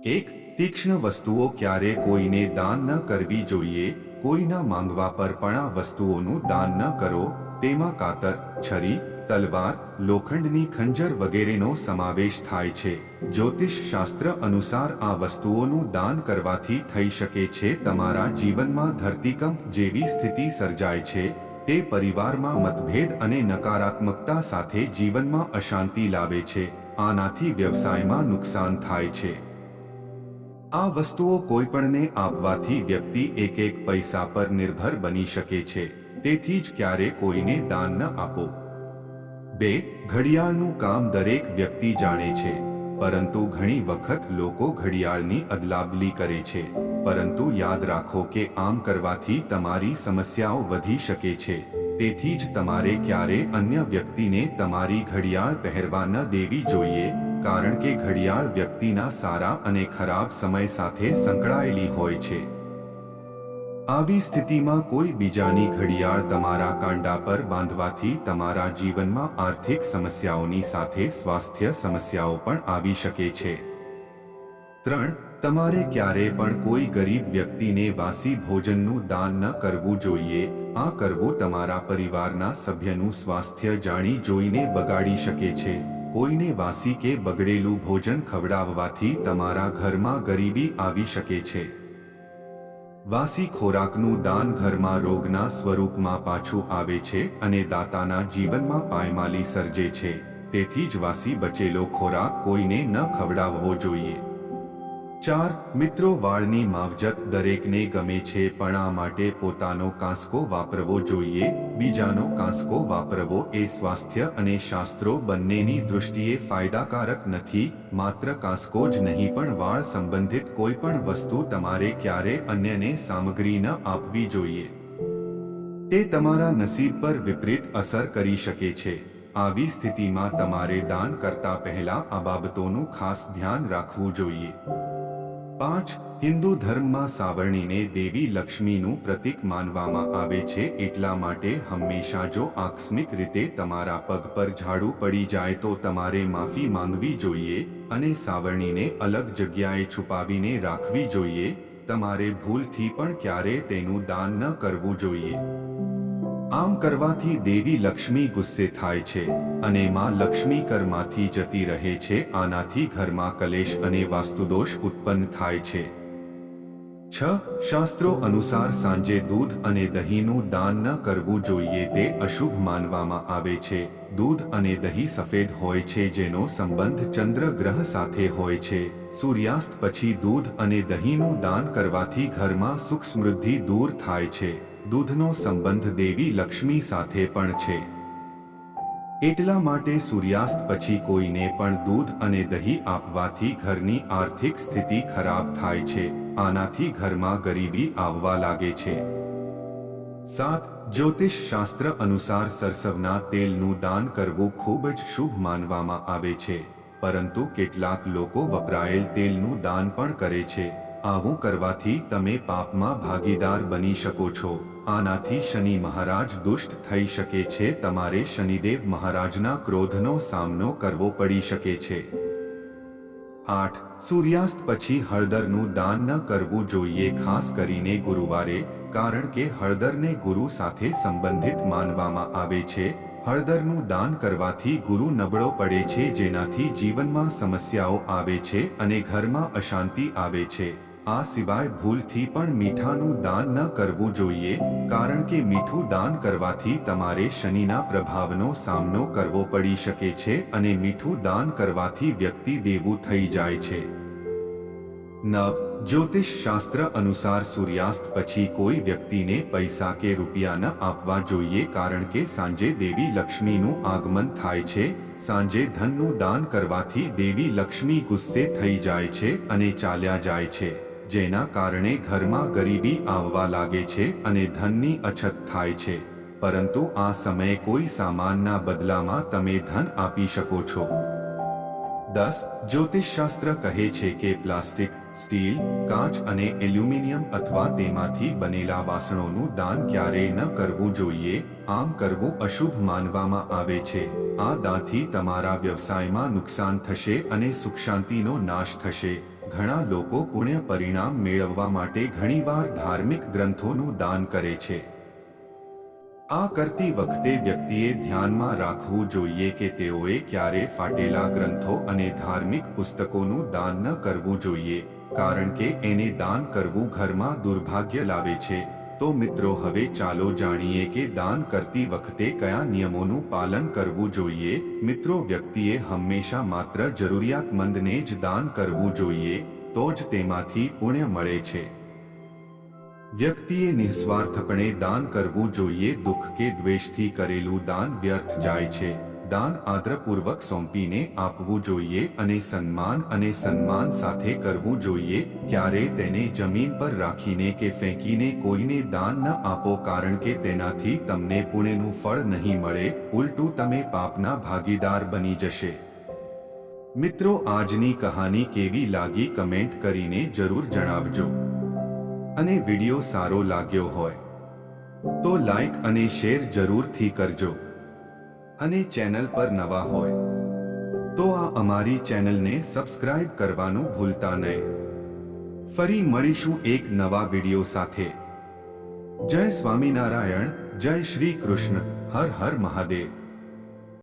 એક, તીક્ષ્ણ વસ્તુઓ ક્યારે કોઈને દાન ન કરવી જોઈએ. કોઈના માંગવા પર પણ આ વસ્તુઓનું દાન ન કરો. તેમાં કાતર, છરી, તલવાર, લોખંડની ખંજર વગેરેનો સમાવેશ થાય છે. જ્યોતિષ શાસ્ત્ર અનુસાર આ વસ્તુઓનું દાન કરવાથી થઈ શકે છે તમારા જીવનમાં ધરતીકંપ જેવી સ્થિતિ સર્જાય છે. તે પરિવારમાં મતભેદ અને નકારાત્મકતા સાથે જીવનમાં અશાંતિ લાવે છે. આનાથી વ્યવસાયમાં નુકસાન થાય છે. આ વસ્તુઓ કોઈપણને આપવાથી વ્યક્તિ એક પૈસા પર નિર્ભર બની શકે છે. તેથી જ ક્યારે કોઈને દાન ન આપો. 2. ઘડિયાળનું કામ દરેક વ્યક્તિ જાણે છે, પરંતુ ઘણી વખત લોકો ઘડિયાળની અદલાબદલી કરે છે. પરંતુ યાદ રાખો કે આમ કરવાથી તમારી સમસ્યાઓ વધી શકે છે. તેથી જ તમારે ક્યારે અન્ય વ્યક્તિને તમારી ઘડિયાળ પહેરવા ન દેવી જોઈએ, કારણ કે ઘડિયાળ વ્યક્તિના સારા અને ખરાબ સમય સાથે સંકળાયેલી હોય છે. આવી સ્થિતિમાં કોઈ બીજાની ઘડિયાળ તમારા કાંડા પર બાંધવાથી તમારા જીવનમાં આર્થિક સમસ્યાઓની સાથે સ્વાસ્થ્ય સમસ્યાઓ પણ આવી શકે છે. 3. તમારે ક્યારે પણ કોઈ ગરીબ વ્યક્તિને વાસી ભોજનનું દાન ન કરવું જોઈએ. આ કરવું તમારા પરિવારના સભ્યનું સ્વાસ્થ્ય જાણી જોઈને બગાડી શકે છે. કોઈને વાસી કે બગડેલું ભોજન ખવડાવવાથી તમારા ઘરમાં ગરીબી આવી શકે છે. વાસી ખોરાકનું દાન ઘરમાં રોગના સ્વરૂપમાં પાછું આવે છે અને દાતાના જીવનમાં પાયમાલી સર્જે છે. તેથી જ વાસી બચેલો ખોરાક કોઈને ન ખવડાવવો જોઈએ. 4. મિત્રો વાળની માવજત દરેકને ગમે છે, પણ આ માટે પોતાનો કાંસકો વાપરવો જોઈએ. બીજાનો કાંસકો વાપરવો એ સ્વાસ્થ્ય અને શાસ્ત્રો બંનેની દૃષ્ટિએ ફાયદાકારક નથી. માત્ર કાંસકો જ નહીં પણ વાળ સંબંધિત કોઈ પણ વસ્તુ તમારે ક્યારે અન્યને સામગ્રી ન આપવી જોઈએ. તે તમારા નસીબ પર વિપરીત અસર કરી શકે છે. આવી સ્થિતિમાં તમારે દાન કરતા પહેલા આ બાબતોનું ખાસ ધ્યાન રાખવું જોઈએ. 5. હિન્દુ ધર્મમાં સાવરણીને દેવી લક્ષ્મીનું પ્રતીક માનવામાં આવે છે. એટલા માટે હંમેશા જો આકસ્મિક રીતે તમારા પગ પર ઝાડુ પડી જાય તો તમારે માફી માંગવી જોઈએ અને સાવરણીને અલગ જગ્યાએ છુપાવીને રાખવી જોઈએ. તમારે ભૂલથી પણ ક્યારે તેનું દાન ન કરવું જોઈએ. આમ કરવાથી દેવી લક્ષ્મી ગુસ્સે થાય છે અને માં લક્ષ્મી ઘરમાંથી જતી રહે છે. આનાથી ઘરમાં કલેશ અને વાસ્તુદોષ ઉત્પન્ન થાય છે. 6. શાસ્ત્રો અનુસાર સાંજે દૂધ અને દહીંનું દાન ન કરવું જોઈએ. તે અશુભ માનવામાં આવે છે. દૂધ અને દહીં સફેદ હોય છે, જેનો સંબંધ ચંદ્ર ગ્રહ સાથે હોય છે. સૂર્યાસ્ત પછી દૂધ અને દહીંનું દાન કરવાથી ઘરમાં સુખ સમૃદ્ધિ દૂર થાય છે. દૂધનો સંબંધ દેવી લક્ષ્મી સાથે પણ છે. એટલા માટે સૂર્યાસ્ત પછી કોઈને પણ દૂધ અને દહીં આપવાથી ઘરની આર્થિક સ્થિતિ ખરાબ થાય છે. આનાથી ઘરમાં ગરીબી આવવા લાગે છે. 7. જ્યોતિષ શાસ્ત્ર અનુસાર સરસવના તેલનું દાન કરવું ખૂબ જ શુભ માનવામાં આવે છે, પરંતુ કેટલાક લોકો વપરાયેલ તેલનું દાન પણ કરે છે. આવું કરવાથી તમે પાપમાં ભાગીદાર બની શકો છો. આનાથી શનિ મહારાજ દુષ્ટ થઈ શકે છે. તમારે શનિદેવ મહારાજના ક્રોધનો સામનો કરવો પડી શકે છે. 8. સૂર્યાસ્ત પછી હળદરનું દાન ન કરવું જોઈએ, ખાસ કરીને ગુરુવારે, કારણ કે હળદરને ગુરુ સાથે સંબંધિત માનવામાં આવે છે. હળદરનું દાન કરવાથી ગુરુ નબળો પડે છે, જેનાથી જીવનમાં સમસ્યાઓ આવે છે અને ઘરમાં અશાંતિ આવે છે. આ સિવાય ભૂલથી પણ મીઠાનું દાન ન કરવું જોઈએ, કારણ કે મીઠું દાન કરવાથી તમારે શનિના પ્રભાવનો સામનો કરવો પડી શકે છે અને મીઠું દાન કરવાથી વ્યક્તિ દેવું થઈ જાય છે. 9. જ્યોતિષ શાસ્ત્ર અનુસાર સૂર્યાસ્ત પછી કોઈ વ્યક્તિને પૈસા કે રૂપિયા ન આપવા જોઈએ, કારણ કે સાંજે દેવી લક્ષ્મીનું આગમન થાય છે. સાંજે ધનનું દાન કરવાથી દેવી લક્ષ્મી ગુસ્સે થઈ જાય છે અને ચાલ્યા જાય છે, જેના કારણે ઘરમાં ગરીબી આવવા લાગે છે અને ધનની અછત થાય છે. પરંતુ આ સમયે કોઈ સામાનના બદલામાં તમે ધન આપી શકો છો. 10. જ્યોતિષશાસ્ત્ર કહે છે કે પ્લાસ્ટિક, સ્ટીલ, કાચ અને એલ્યુમિનિયમ અથવા તેમાંથી બનેલા વાસણોનું દાન ક્યારેય ન કરવું જોઈએ. આમ કરવું અશુભ માનવામાં આવે છે. આ દાનથી તમારા વ્યવસાયમાં નુકસાન થશે અને સુખ શાંતિનો નાશ થશે. ઘણા લોકો પુણ્ય પરિણામ મેળવવા માટે ઘણીવાર ધાર્મિક ગ્રંથોનું દાન કરે છે. આ કરતી વખતે વ્યક્તિએ ધ્યાનમાં રાખવું જોઈએ કે તેઓએ ક્યારે ફાટેલા ગ્રંથો અને ધાર્મિક પુસ્તકોનું દાન ન કરવું જોઈએ, કારણ કે એને દાન કરવું ઘરમાં દુર્ભાગ્ય લાવે છે. તો મિત્રો, હવે ચાલો જાણીએ કે દાન કરતી વખતે કયા નિયમોનું પાલન કરવું જોઈએ. મિત્રો, વ્યક્તિએ હંમેશા માત્ર જરૂરિયાતમંદને જ દાન કરવું જોઈએ, તો જ તેમાંથી પુણ્ય મળે છે. વ્યક્તિએ નિસ્વાર્થપણે દાન કરવું જોઈએ. દુઃખ કે દ્વેષથી કરેલું દાન વ્યર્થ જાય છે. દાન આદરપૂર્વક સોંપીને આપવું જોઈએ અને સન્માન સાથે કરવું જોઈએ. ક્યારેય તેને જમીન પર રાખીને કે ફેંકીને કોઈને દાન ન આપો, કારણ કે તેનાથી તમને પુણ્યનું ફળ નહીં મળે, ઉલટું તમે પાપના ભાગીદાર બની જશે. મિત્રો, આજની કહાની કેવી લાગી કમેન્ટ કરીને જરૂર જણાવજો. અને વિડિયો સારો લાગ્યો હોય તો લાઈક અને શેર જરૂરથી કરજો. અને ચેનલ પર નવા હોય તો આ અમારી ચેનલને સબસ્ક્રાઇબ કરવાનું ભૂલતા નહીં. ફરી મળીશું એક નવા વિડિયો સાથે. જય સ્વામિનારાયણ, જય શ્રી કૃષ્ણ, હર હર મહાદેવ.